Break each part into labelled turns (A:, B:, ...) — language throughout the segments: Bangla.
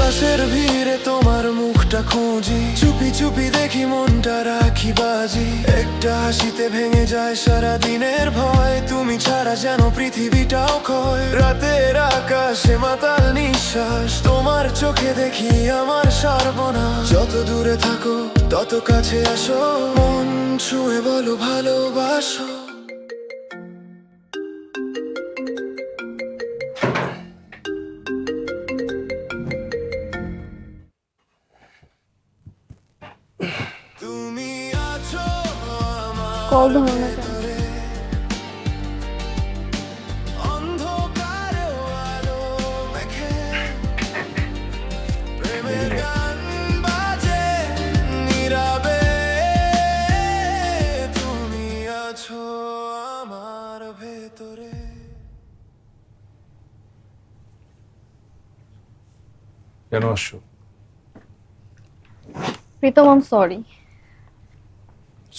A: বাতাসের ভিড়ে তোমার মুখটা খুঁজি, চুপি চুপি দেখি মনটা রাখি বাজি। একটা হাসিতে ভেঙে যায় সারা দিনের ভয়, তুমি ছাড়া যেন পৃথিবীটাও ক্ষয়। রাতের আকাশে মাতাল নিঃশ্বাস, তোমার চোখে দেখি আমার সর্বনাশ। যত দূরে থাকো তত কাছে আসো, মন ছুঁয়ে বলো ভালোবাসো। তুমি আছো আমার
B: কল ধরো না কেন?
A: ভেতরে, অন্ধকারেও আলো মেখে প্রেমের গান বাজে নীরবে। তুমি আছো আমার ভেতরে।
C: কেন আসছো?
B: Pritam, I'm sorry.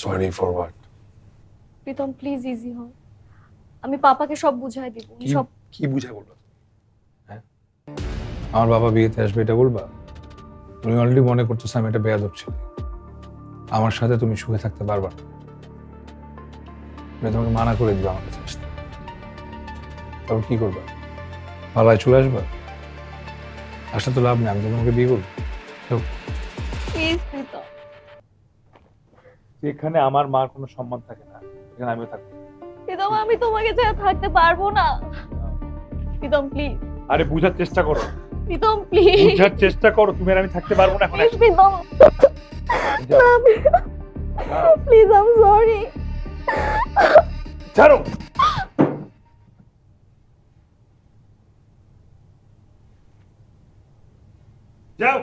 C: Sorry for what?
B: Pritam please easy হও, আমি পাপাকে সব বুঝাই দিব। উনি সব
C: কি বুঝাই বলবা? হ্যাঁ, আমার বাবা বিয়েতে আসবে এটা বলবা? তুমি অলরেডি মনে করতেছো আমি একটা বেয়াদব ছেলে, আমার সাথে তুমি সুখে থাকতে পারবা না। আমি তোমাকে মানা করে দিবা আমার কাছে আসতে, তারপর কি করবা? পালায় চলে আসবা? আসলে তো লাভ নেই, আমি তো তোমাকে বিয়ে করবো।
B: প্লিজ প্রীতম।
C: যেখানে আমার মার কোনো সম্মান থাকে না, সেখানে আমিও থাকবো।
B: প্রীতম আমি তোমাকে ছাড়া থাকতে পারবো না। প্রীতম প্লিজ।
C: আরে বুঝার চেষ্টা করো,
B: প্রীতম প্লিজ।
C: বুঝার চেষ্টা করো, তুমি আর আমি থাকতে পারবো না এখন।
B: Pritam please, I'm sorry.
C: ছাড়ো। যাও।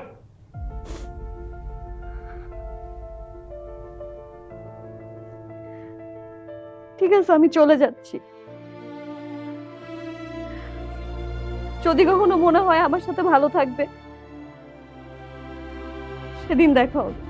B: ঠিক আছে, আমি চলে যাচ্ছি। যদি কখনো মনে হয় আমার সাথে ভালো থাকবে, সেদিন দেখা হবে।